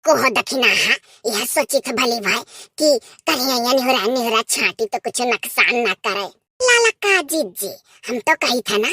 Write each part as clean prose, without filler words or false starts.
कोह दखिना हा यह सोची था भली भाई कि कहीं निहरा छाटी तो कुछ नुकसान ना करे। लाला का जीजी हम तो कही था ना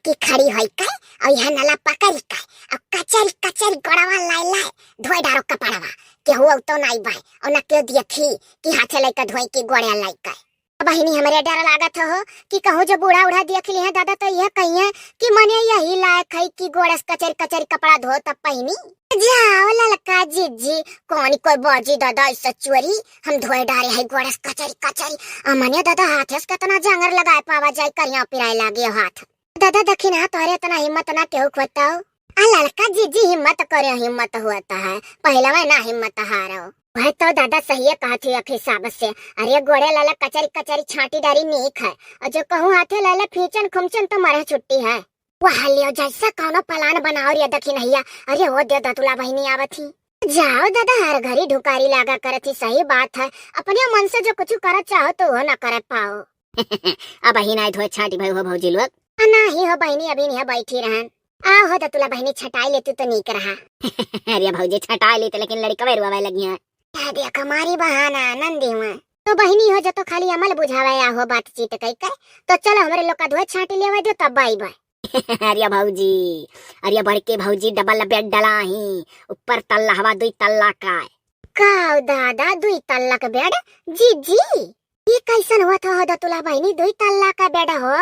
कि खड़ी होई के और यह नला पकड़ के और कचरी कचरी गड़वा लाई लाई धोई डारो कपड़वा के हुआ तो नहीं भाई और न क्यों देखी कि हाथ लेकर धोई के गोड़िया लाई के। बहिनी हमारे डर लागत हो कि कहूँ जो बूढ़ा उड़ा देख लिया दादा तो यह कहिए कि मने यही लायक है कि गोड़स कचरी कचरी कपड़ा धो तब पहिनी जाओ ललका जीजी कौन कोई बाजी दादा इस चोरी हम धोए डारे है गोड़स कचरी कचरी अमने दादा हाथेस कितना जंगर लगाए पावा जाए करिया पिराए लागे हाथ दादा दखिना तोरे इतना हिम्मत ना केहू खोताओ आ ललका जीजी हिम्मत करे हिम्मत होता है पहला में ना हिम्मत हारो वह तो दादा सही है कहा थी हिसाब से। अरे गोड़े लाला कचरी कचरी छाटी डारी नीक है और जो कहूँ हाथे लाला फीचन खुमचन तो मरे छुट्टी है वह लियो जैसा कौनो प्लान बनाओ रे दखी नैया। अरे वो दे दतुला बहनी आवत ही जाओ दादा हर घड़ी ढुकारी लागा करत ही सही बात है अपने मन से जो कुछ कर चाहो तो वो न कर पाओ। अब ही ना धोए छाटी भाई हो भौजी लोग ना ही हो बहनी अभी नहीं बैठी रहन आ हो दतुला बहनी छटाई लेती तो नीक रहा। अरे भौजी छटाई लेते लेकिन लड़का रोवे लगी है देख हमारी बहाना नंदी में तो बहनी हो जो खाली अमल बुझावे या हो बातचीत कई कर तो चलो हमारे लोग का धोए छाटी लेवे दो तब बाई बाई। अरे भौजी अरे बड़के भौजी डबल बेड डला ही ऊपर तल्ला हवा दुई तल्ला का दादा दुई तल्ला का बेड जी जी ये कैसन हुआ था हो दतुला बहनी दुई तल्ला का बेड हो।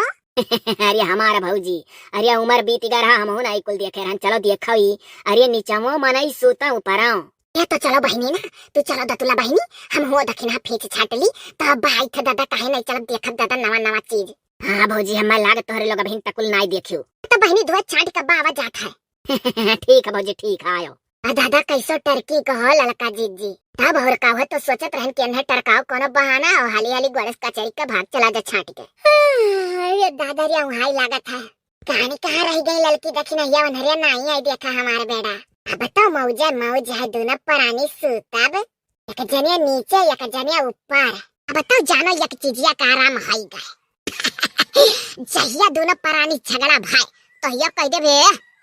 अरे हमारा भौजी अरे उम्र बीत गया हम हो ना कुल देखे रहन चलो देखो ही अरे नीचा वो मनाई सोता ऊपर आओ ये तो चलो बहनी ना तू चलो दतुला बहनी हम हो दखिना फीच छाट ली तो भाई थे दादा काहे नहीं चलो देखत दादा नवा नवा चीज। हाँ भौजी हम लाग तोहरे लोग बहन तकुल नहीं देखियो तो बहनी धोए छाट का बावा जात है। ठीक है भौजी ठीक आयो दादा कैसो टर्की कहो ललका जीजी तब और का हो तो सोचत रहन के अन्हे टरकाओ कोनो बहाना और हाली हाली गोड़स कचरी का भाग चला जा छाट के। अरे दादा रे हाई लागत है कहानी कहाँ रह गई ललकी दखिना या नरिया नहीं आई देखा हमारे बेड़ा अब तो मौज है दोनों परानी सूतब एक जनिया नीचे एक जनिया ऊपर अब तो जानो एक चीजिया का आराम हाई गए। जहिया दोनों परानी झगड़ा भाई तो ये कह देबे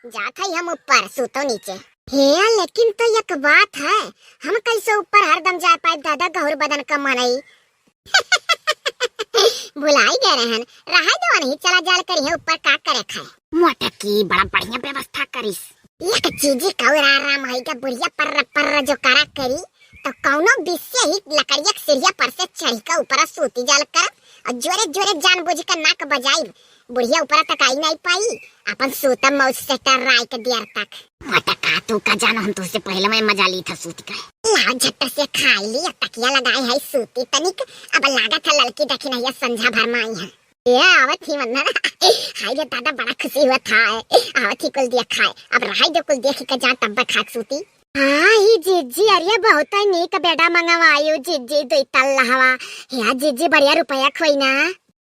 जात है हम ऊपर सूतो नीचे हे लेकिन तो एक बात है हम कैसे ऊपर हरदम जा पाए दादा गौर बदन का मनई। भुलाई गए रहन रहा दो नहीं चला जाल करी ऊपर का करे खाए मोटा की बड़ा बढ़िया व्यवस्था करीस एक चीजी कौर आराम है का बुढ़िया पर जो करा करी तो कौनो बिस्से ही लकड़िया सिरिया पर से चढ़ी का ऊपर सूती जाल कर और जोरे जोरे जानबूझ कर नाक बजाई बुढ़िया ऊपर तक आई नहीं पाई अपन सूता मौज से टर्राई के देर तक मोटा का तू का जानो हम तुझसे पहले में मजा ली था सूती का ला झट से खाई ली तकिया लगाई है सूती तनिक अब लागत है लड़की देखी नहीं संझा भर में आई है ये आवत ही वन्ना हाय रे दादा बड़ा खुशी हुआ था आवत ही कुल दिया खाए अब रहाई जो कुल देख के जा तब खाक सूती। हाँ ही जीजी अरे बहुत ही नीक बेड़ा मंगवायो जीजी दुई तल्ला हवा या जीजी बढ़िया रुपया खोई ना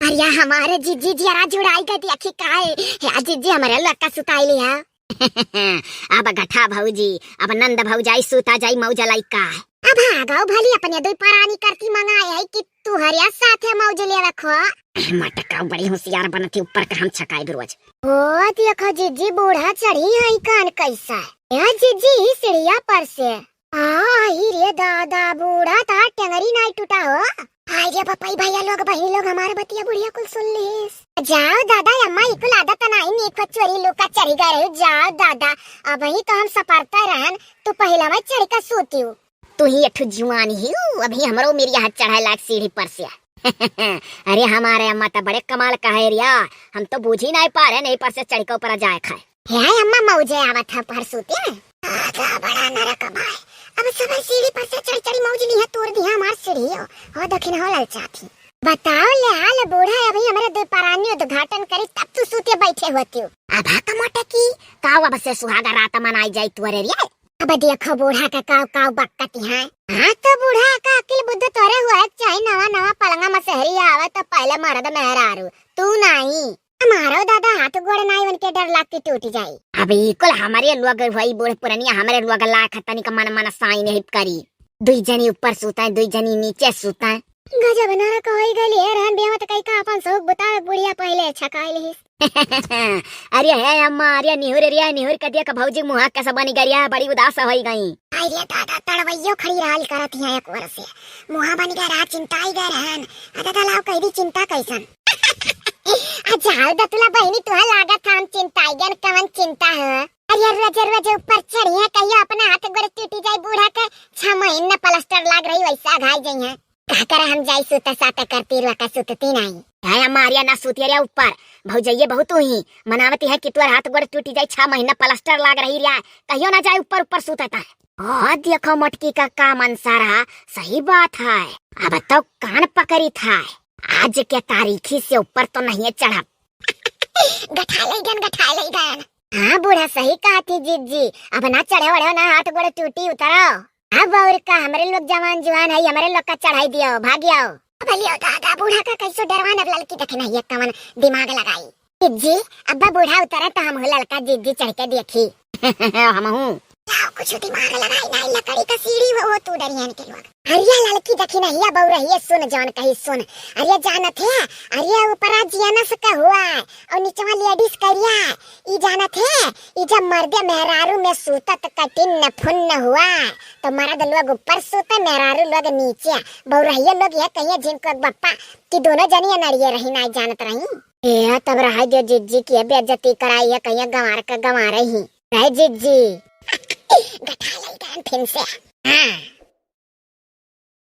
अरे हमारे जीजी जरा जुड़ाई के देखी काहे या जीजी हमारे लड़का सुताई लिया। अब गठा भौजी अब नंद भौजाई सुता जाई मौज लाई का अब भागाओ भली अपने दुई परानी करती मंगाए है कि तू हरिया साथे मौज ले रखो मटका बड़ी होशियार बनती ऊपर का हम छकाई रोज ओ देखो जीजी बूढ़ा चढ़ी है कान कैसा या जीजी सीढ़िया पर से ही रे दादा बूढ़ा था टेंगरी नहीं टूटा हो हाय रे पपाई भैया लोग बहनी लोग हमारे बतिया बुढ़िया कुल सुन ले जाओ दादा अम्मा इकुल आदत नहीं नीक चोरी लुका चढ़ी गए जाओ दादा अब ही तो हम सपारता रहन तू पहला में चढ़ कर सोती हूँ तू ही अठु जुआन ही अभी हमरो मेरी हाथ चढ़ाए लाग सीढ़ी पर से। अरे हमारे अम्मा तो बड़े कमाल का है रिया हम तो बूझ ही नहीं पा रहे नहीं पर से चढ़ के ऊपर जाए खाए है अम्मा मौजे आवत है पर सोती है बड़ा नरक भाई अब सब सीढ़ी पर से चढ़ चढ़ी मौज ली है तोड़ दी हमार सीढ़ी हो दखिन हो ललचाती बताओ ले हाल बूढ़ा अभी हमारे दो परानी उद्घाटन करी तब तू सूते बैठे होती हो अब का मोटा की काव अब से सुहागा रात मनाई जाई तू रे रिया अब देखो बूढ़ा का काव काव बकती है। हाँ तो बूढ़ा का अकिल बुद्ध तोरे हुआ चाहे नवा नवा पलंगा मसहरी आवे तो पहले मर्द मेहरारू तू नहीं हमारो दादा हाथ गोड़ नहीं उनके डर लागती टूट जाई अभी कुल हमारे लोग वही बूढ़े पुरानी हमारे लोग लाख तनी का मन मन साई नहीं करी दुई जनी ऊपर सूता है दुई जनी नीचे सूता है गजब नरक होई गली है रहन बिया मत कई का अपन शौक बता बुढ़िया पहले छकाइल हिस। अरे है अम्मा अरे निहुर कदिया का भौजी मुहा कैसा बनी गरिया बड़ी उदास होई गई। अरे दादा तड़वैयो खड़ी रहल करत हिया एक वर्ष से मुहा बन गया रात चिंताई गए रहन दादा लाव कईदी चिंता कैसन। अच्छा दा तुला बहनी तुहा लागत हम चिंताई गन कवन चिंता है। अरे रोज ऊपर चढ़िया कहियो अपना हाथ गोड़ टूटी जाई बूढ़ा के 6 महीना प्लास्टर लाग रही वैसा घाई गई है का करे हम जाई सुता साता करती रुआ का सुतती नहीं है अम्मा अरिया ना सुतिया रे ऊपर भौजैये बहुत ही मनावती है कि तुअर हाथ गोड़ टूटी जाई 6 महीना प्लास्टर लाग रही रिया कहियो ना जाए ऊपर ऊपर सुतता है। देखो मटकी का मनसा रहा सही बात है। अब तो कान पकड़ी था आज के तारीखी से ऊपर तो नहीं चढ़ा। गठा ले गन। हाँ बूढ़ा सही कहा थी जीजी अब ना चढ़े वढ़े ना हाथ गोड़ टूटी उतरो अब और का हमारे लोग जवान जुआन है हमारे लोग का चढ़ाई दियो भागियो। भलियो दादा बूढ़ा का कैसो डरवान अब लड़की देखे नहीं कवन दिमाग लगाई। जीजी अब्बा बूढ़ा उतरा तो हम लड़का जीजी चढ़ के देखी। हम हूँ कुछ दिमाग लगाई नहीं लकड़ी का सीढ़ी वो तू डरियन के लोग। अरिया लड़की देखी नहीं बहु रही सुन जान कही सुन अरे जानत है अरे ऊपर जियाना से का हुआ और नीचे लेडीज करिया ई जानत है ई जब मर्दे मेहरारू में सूतत कटिन न फुन्न हुआ तो मर्द लोग ऊपर सूते मेहरारू लोग नीचे बहु रही लोग ये कहिए जिनको बप्पा कि दोनों जनिया नड़िए रही ना जानत रही ए तब रहा जो जिज्जी की बेइज्जती कराई है कहिए गंवार का गंवार ही रहे जिज्जी गठा ले फिर से। हाँ